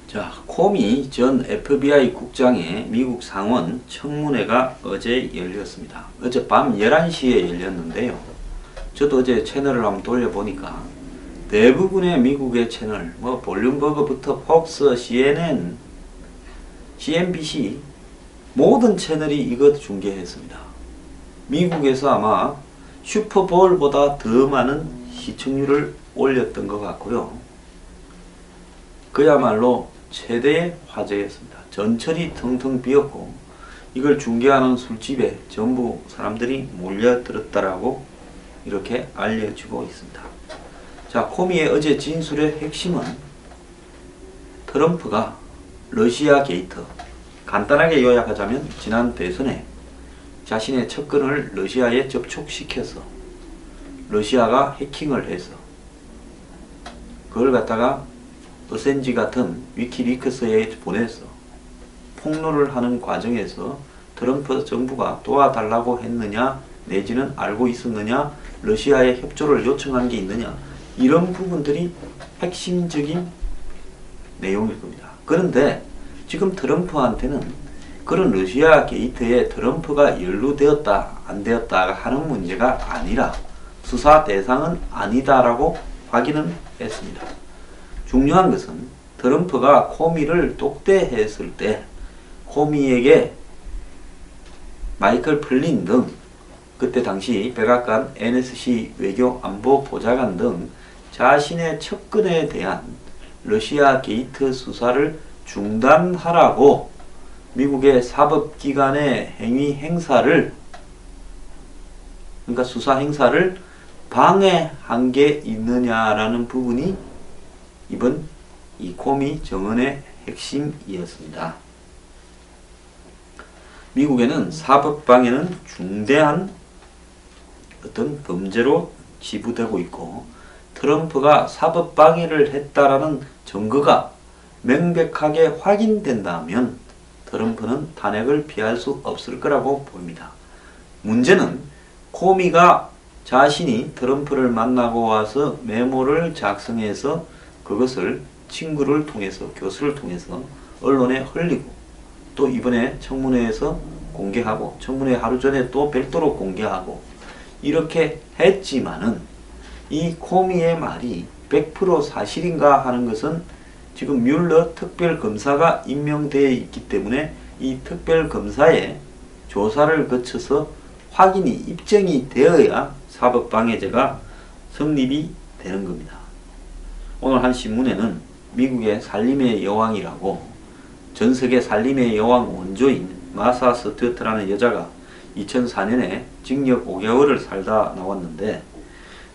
자, 코미 전 FBI 국장의 미국 상원 청문회가 어제 열렸습니다. 어젯밤 11시에 열렸는데요. 저도 어제 채널을 한번 돌려보니까 대부분의 미국의 채널, 볼룸버그부터 폭스, CNN, CNBC 모든 채널이 이것 중계했습니다. 미국에서 아마 슈퍼볼보다 더 많은 시청률을 올렸던 것 같고요. 그야말로 최대의 화제였습니다. 전철이 텅텅 비었고 이걸 중계하는 술집에 전부 사람들이 몰려들었다라고 이렇게 알려지고 있습니다. 자, 코미의 어제 진술의 핵심은 트럼프가 러시아 게이트, 간단하게 요약하자면 지난 대선에 자신의 측근을 러시아에 접촉시켜서 러시아가 해킹을 해서 그걸 갖다가 어센지 같은 위키리크스에 보내서 폭로를 하는 과정에서 트럼프 정부가 도와달라고 했느냐 내지는 알고 있었느냐 러시아에 협조를 요청한 게 있느냐 이런 부분들이 핵심적인 내용일 겁니다. 그런데 지금 트럼프한테는 그런 러시아 게이트에 트럼프가 연루되었다 안 되었다 하는 문제가 아니라 수사 대상은 아니다라고 확인은 했습니다. 중요한 것은 트럼프가 코미를 독대했을 때 코미에게 마이클 플린 등 그때 당시 백악관 NSC 외교안보보좌관 등 자신의 측근에 대한 러시아 게이트 수사를 중단하라고 미국의 사법기관의 행사를 그러니까 수사 행사를 방해한 게 있느냐라는 부분이 이번 이 코미 정언의 핵심이었습니다. 미국에는 사법방해는 중대한 어떤 범죄로 치부되고 있고 트럼프가 사법방해를 했다라는 증거가 명백하게 확인된다면 트럼프는 탄핵을 피할 수 없을 거라고 보입니다. 문제는 코미가 자신이 트럼프를 만나고 와서 메모를 작성해서 그것을 친구를 통해서 교수를 통해서 언론에 흘리고 또 이번에 청문회에서 공개하고 청문회 하루 전에 또 별도로 공개하고 이렇게 했지만은 이 코미의 말이 100% 사실인가 하는 것은 지금 뮬러 특별검사가 임명되어 있기 때문에 이 특별검사의 조사를 거쳐서 확인이 입증이 되어야 사법방해죄가 성립이 되는 겁니다. 오늘 한 신문에는 미국의 살림의 여왕이라고 전세계 살림의 여왕 원조인 마사 스튜어트라는 여자가 2004년에 징역 5개월을 살다 나왔는데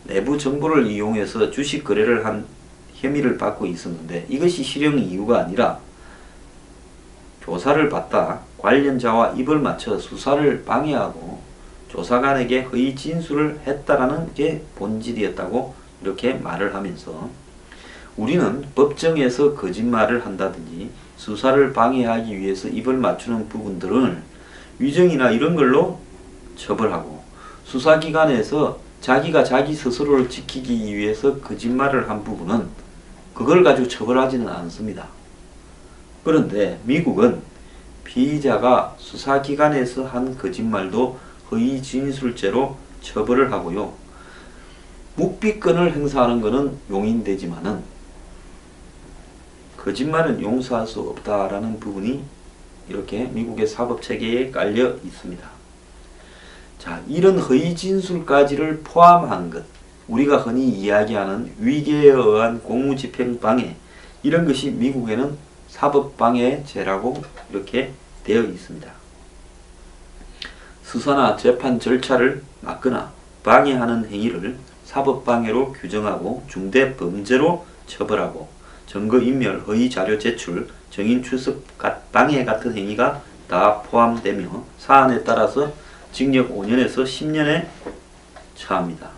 내부 정보를 이용해서 주식 거래를 한 혐의를 받고 있었는데 이것이 실형 이유가 아니라 조사를 받다 관련자와 입을 맞춰 수사를 방해하고 조사관에게 허위 진술을 했다라는 게 본질이었다고 이렇게 말을 하면서 우리는 법정에서 거짓말을 한다든지 수사를 방해하기 위해서 입을 맞추는 부분들은 위정이나 이런 걸로 처벌하고 수사기관에서 자기가 자기 스스로를 지키기 위해서 거짓말을 한 부분은 그걸 가지고 처벌하지는 않습니다. 그런데 미국은 피의자가 수사기관에서 한 거짓말도 허위 진술죄로 처벌을 하고요. 묵비권을 행사하는 것은 용인되지만은 거짓말은 용서할 수 없다라는 부분이 이렇게 미국의 사법체계에 깔려 있습니다. 자, 이런 허위 진술까지를 포함한 것, 우리가 흔히 이야기하는 위계에 의한 공무집행방해 이런 것이 미국에는 사법방해죄라고 이렇게 되어 있습니다. 수사나 재판 절차를 막거나 방해하는 행위를 사법방해로 규정하고 중대범죄로 처벌하고 증거인멸, 허위자료 제출, 증인 출석 방해 같은 행위가 다 포함되며 사안에 따라서 징역 5년에서 10년에 처합니다.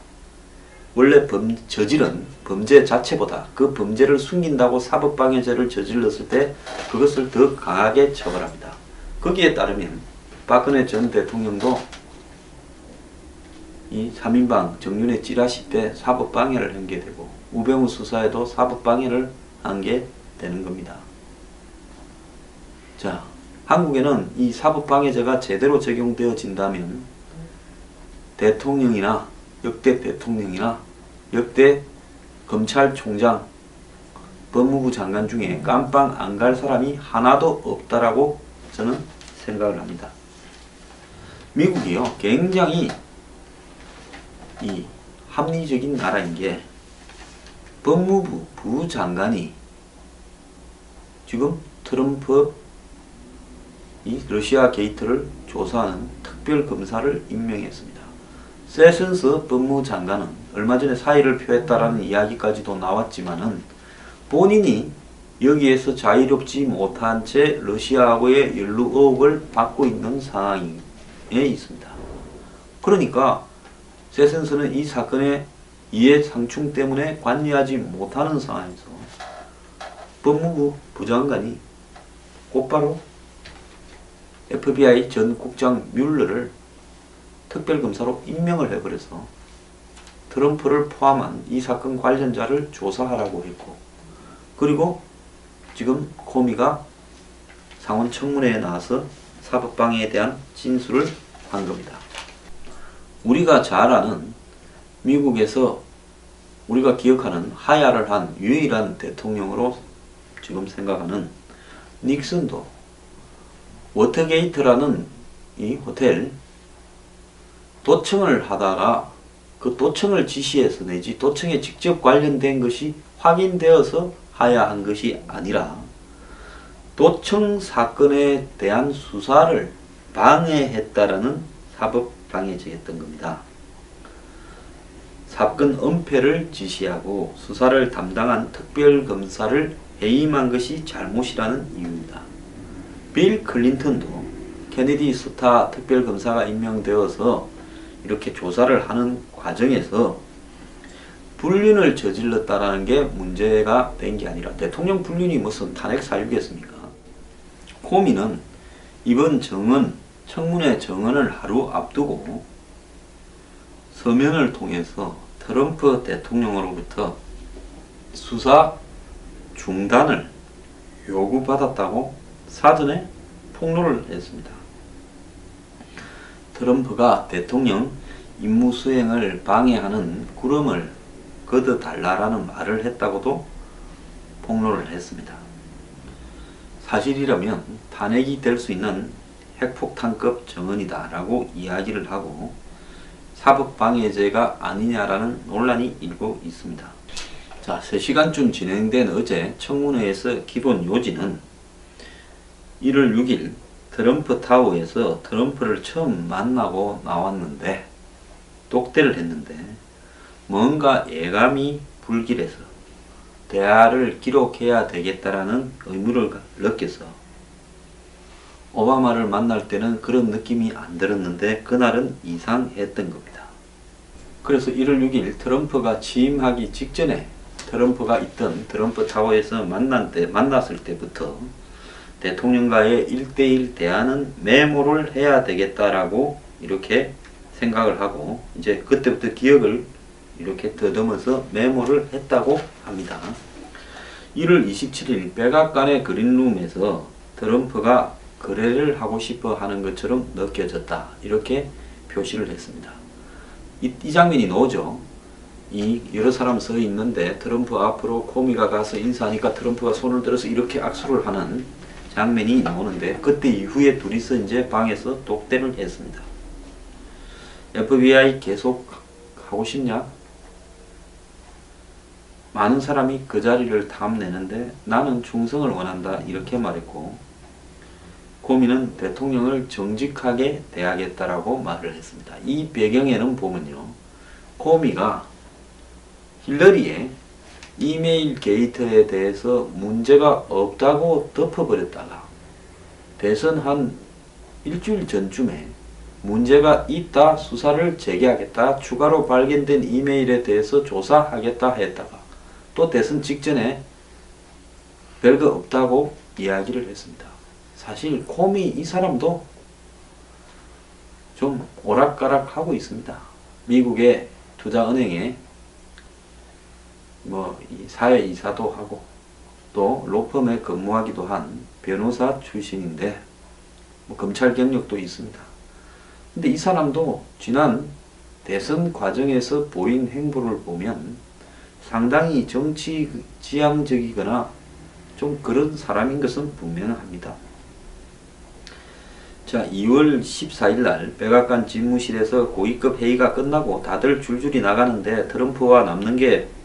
원래 저지른 범죄 자체보다 그 범죄를 숨긴다고 사법방해죄를 저질렀을 때 그것을 더 강하게 처벌합니다. 거기에 따르면 박근혜 전 대통령도 이 3인방 정윤회 찌라시 때 사법방해를 한 게 되고 우병우 수사에도 사법방해를 한 게 되는 겁니다. 자, 한국에는 이 사법방해죄가 제대로 적용되어진다면 대통령이나 역대 대통령이나 역대 검찰총장, 법무부 장관 중에 깜빵 안 갈 사람이 하나도 없다라고 저는 생각을 합니다. 미국이요, 굉장히 이 합리적인 나라인 게 법무부 부장관이 지금 트럼프 이 러시아 게이트를 조사하는 특별검사를 임명했습니다. 세슨스 법무장관은 얼마 전에 사의를 표했다라는 이야기까지도 나왔지만은 본인이 여기에서 자유롭지 못한 채 러시아하고의 연루 의혹을 받고 있는 상황에 있습니다. 그러니까 세슨스는 이 사건의 이해상충 때문에 관여하지 못하는 상황에서 법무부 부장관이 곧바로 FBI 전 국장 뮬러를 특별검사로 임명을 해버려서 트럼프를 포함한 이 사건 관련자를 조사하라고 했고, 그리고 지금 코미가 상원 청문회에 나와서 사법방해에 대한 진술을 한 겁니다. 우리가 잘 아는 미국에서 우리가 기억하는 하야를 한 유일한 대통령으로 지금 생각하는 닉슨도 워터게이트라는 이 호텔 도청을 하다가 그 도청을 지시해서 내지 도청에 직접 관련된 것이 확인되어서 하야한 것이 아니라 도청 사건에 대한 수사를 방해했다라는 사법방해죄였던 겁니다. 사건 은폐를 지시하고 수사를 담당한 특별검사를 해임한 것이 잘못이라는 이유입니다. 빌 클린턴도 케네디 스타 특별검사가 임명되어서 이렇게 조사를 하는 과정에서 불륜을 저질렀다라는 게 문제가 된 게 아니라 대통령 불륜이 무슨 탄핵 사유겠습니까? 코미는 이번 청문회 정언을 하루 앞두고 서면을 통해서 트럼프 대통령으로부터 수사 중단을 요구받았다고 사전에 폭로를 했습니다. 트럼프가 대통령 임무 수행을 방해하는 구름을 걷어달라라는 말을 했다고도 폭로를 했습니다. 사실이라면 탄핵이 될 수 있는 핵폭탄급 정언이다 라고 이야기를 하고 사법방해죄가 아니냐라는 논란이 일고 있습니다. 자, 3시간쯤 진행된 어제 청문회에서 기본 요지는 1월 6일 트럼프 타워에서 트럼프를 처음 만나고 나왔는데 독대를 했는데 뭔가 예감이 불길해서 대화를 기록해야 되겠다라는 의무를 느껴서 오바마를 만날 때는 그런 느낌이 안 들었는데 그날은 이상했던 겁니다. 그래서 1월 6일 트럼프가 취임하기 직전에 트럼프가 있던 트럼프 타워에서 만났을 때부터 대통령과의 1대1 대화는 메모를 해야 되겠다라고 이렇게 생각을 하고 이제 그때부터 기억을 이렇게 더듬어서 메모를 했다고 합니다. 1월 27일 백악관의 그린룸에서 트럼프가 거래를 하고 싶어 하는 것처럼 느껴졌다. 이렇게 표시를 했습니다. 이 장면이 나오죠. 이 여러 사람 서 있는데 트럼프 앞으로 코미가 가서 인사하니까 트럼프가 손을 들어서 이렇게 악수를 하는 장면이 나오는데 그때 이후에 둘이서 이제 방에서 독대를 했습니다. FBI 계속 하고 싶냐? 많은 사람이 그 자리를 탐내는데 나는 충성을 원한다 이렇게 말했고 코미는 대통령을 정직하게 대하겠다라고 말을 했습니다. 이 배경에는 보면요. 코미가 힐러리의 이메일 게이트에 대해서 문제가 없다고 덮어버렸다가 대선 한 일주일 전쯤에 문제가 있다 수사를 재개하겠다 추가로 발견된 이메일에 대해서 조사하겠다 했다가 또 대선 직전에 별거 없다고 이야기를 했습니다. 사실 코미 이 사람도 좀 오락가락 하고 있습니다. 미국의 투자은행에 뭐 사회이사도 하고 또 로펌에 근무하기도 한 변호사 출신인데 뭐 검찰 경력도 있습니다. 근데 이 사람도 지난 대선 과정에서 보인 행보를 보면 상당히 정치 지향적이거나 좀 그런 사람인 것은 분명합니다. 자, 2월 14일 날 백악관 집무실에서 고위급 회의가 끝나고 다들 줄줄이 나가는데 트럼프와 남는 게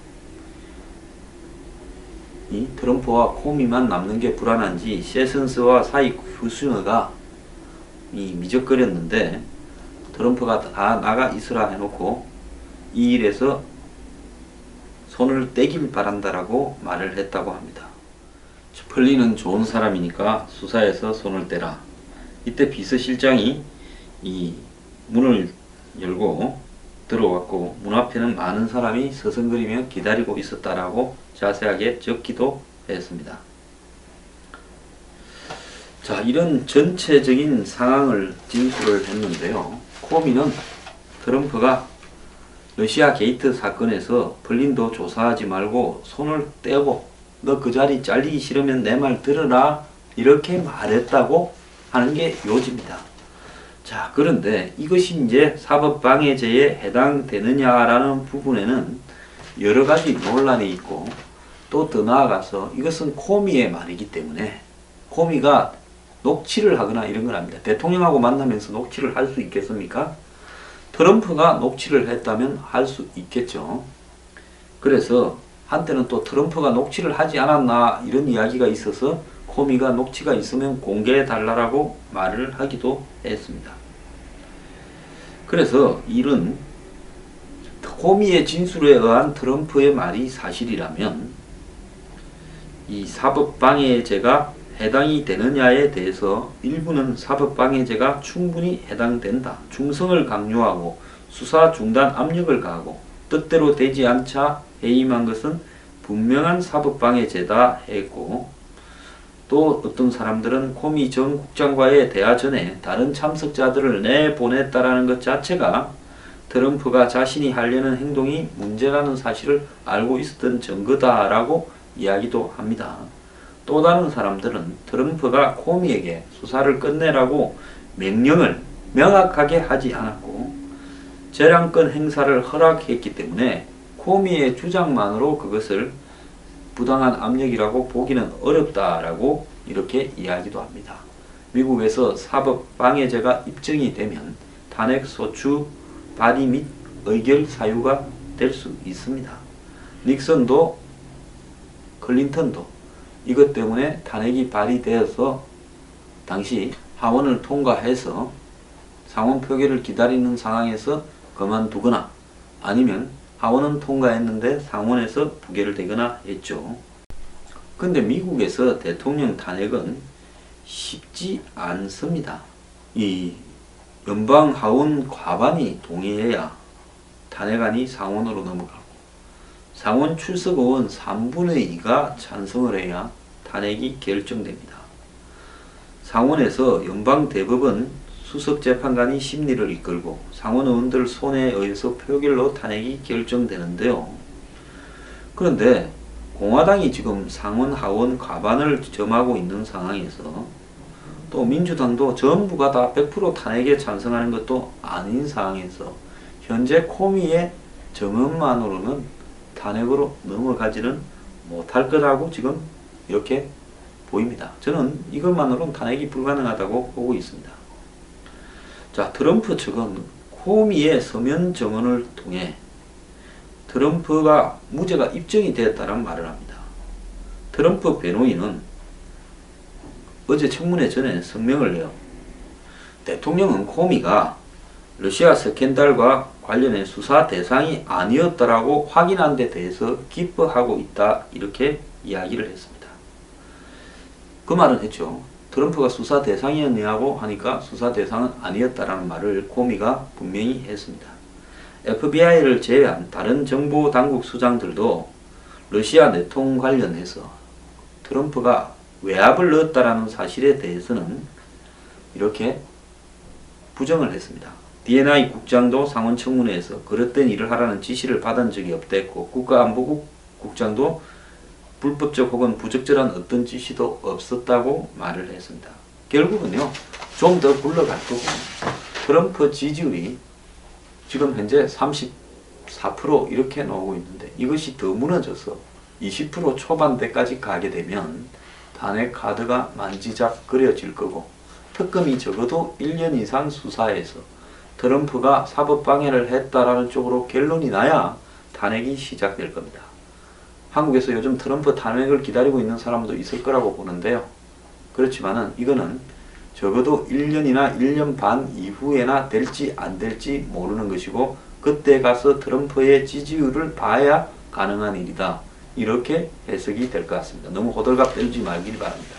이 트럼프와 코미만 남는 게 불안한지 세슨스와 사이 쿠슈너가 미적거렸는데 트럼프가 다 나가 있으라 해놓고 이 일에서 손을 떼길 바란다라고 말을 했다고 합니다. 펄리는 좋은 사람이니까 수사에서 손을 떼라. 이때 비서실장이 이 문을 열고 들어왔고 문 앞에는 많은 사람이 서성거리며 기다리고 있었다라고 자세하게 적기도 했습니다. 자, 이런 전체적인 상황을 진술을 했는데요. 코미는 트럼프가 러시아 게이트 사건에서 벌린도 조사하지 말고 손을 떼고 너 그 자리 잘리기 싫으면 내 말 들으라 이렇게 말했다고 하는 게 요지입니다. 자, 그런데 이것이 이제 사법방해죄에 해당되느냐라는 부분에는 여러 가지 논란이 있고 또 더 나아가서 이것은 코미의 말이기 때문에 코미가 녹취를 하거나 이런 건 아닙니다. 대통령하고 만나면서 녹취를 할 수 있겠습니까? 트럼프가 녹취를 했다면 할 수 있겠죠. 그래서 한때는 또 트럼프가 녹취를 하지 않았나 이런 이야기가 있어서 코미가 녹취가 있으면 공개해 달라고 말을 하기도 했습니다. 그래서 이런 코미의 진술에 의한 트럼프의 말이 사실이라면 이 사법방해죄가 해당이 되느냐에 대해서 일부는 사법방해죄가 충분히 해당된다. 충성을 강요하고 수사 중단 압력을 가하고 뜻대로 되지 않자 해임한 것은 분명한 사법방해죄다 했고 또 어떤 사람들은 코미 전 국장과의 대화 전에 다른 참석자들을 내보냈다라는 것 자체가 트럼프가 자신이 하려는 행동이 문제라는 사실을 알고 있었던 증거다라고 이야기도 합니다. 또 다른 사람들은 트럼프가 코미에게 수사를 끝내라고 명령을 명확하게 하지 않았고 재량권 행사를 허락했기 때문에 코미의 주장만으로 그것을 부당한 압력이라고 보기는 어렵다라고 이렇게 이야기도 합니다. 미국에서 사법방해죄가 입증이 되면 탄핵소추 발의 및 의결 사유가 될 수 있습니다. 닉슨도 클린턴도 이것 때문에 탄핵이 발의되어서 당시 하원을 통과해서 상원 표결을 기다리는 상황에서 그만두거나 아니면 하원은 통과했는데 상원에서 부결을 되거나 했죠. 근데 미국에서 대통령 탄핵은 쉽지 않습니다. 이 연방 하원 과반이 동의해야 탄핵안이 상원으로 넘어가고 상원 출석 의원 3분의 2가 찬성을 해야 탄핵이 결정됩니다. 상원에서 연방대법원 수석재판관이 심리를 이끌고 상원 의원들 손에 의해서 표결로 탄핵이 결정되는데요. 그런데 공화당이 지금 상원 하원 과반을 점하고 있는 상황에서 또 민주당도 전부가 다 100% 탄핵에 찬성하는 것도 아닌 상황에서 현재 코미의 점원만으로는 탄핵으로 넘어가지는 못할 거라고 지금 이렇게 보입니다. 저는 이것만으로는 탄핵이 불가능하다고 보고 있습니다. 자, 트럼프 측은 코미의 서면 증언을 통해 트럼프가 무죄가 입증이 되었다는 말을 합니다. 트럼프 변호인은 어제 청문회 전에 성명을 내요. 대통령은 코미가 러시아 스캔들과 관련해 수사 대상이 아니었다라고 확인한 데 대해서 기뻐하고 있다 이렇게 이야기를 했습니다. 그 말은 했죠. 트럼프가 수사 대상이었냐고 하니까 수사 대상은 아니었다라는 말을 코미가 분명히 했습니다. FBI를 제외한 다른 정보 당국 수장들도 러시아 내통 관련해서 트럼프가 외압을 넣었다라는 사실에 대해서는 이렇게 부정을 했습니다. DNI 국장도 상원 청문회에서 그릇된 일을 하라는 지시를 받은 적이 없댔고 국가안보국 국장도 불법적 혹은 부적절한 어떤 지시도 없었다고 말을 했습니다. 결국은요, 좀 더 굴러갈 거고, 트럼프 지지율이 지금 현재 34% 이렇게 나오고 있는데, 이것이 더 무너져서 20% 초반대까지 가게 되면 탄핵 카드가 만지작거려질 거고, 특검이 적어도 1년 이상 수사해서 트럼프가 사법방해를 했다라는 쪽으로 결론이 나야 탄핵이 시작될 겁니다. 한국에서 요즘 트럼프 탄핵을 기다리고 있는 사람도 있을 거라고 보는데요. 그렇지만은 이거는 적어도 1년이나 1년 반 이후에나 될지 안 될지 모르는 것이고, 그때 가서 트럼프의 지지율을 봐야 가능한 일이다. 이렇게 해석이 될 것 같습니다. 너무 호들갑 떨지 말길 바랍니다.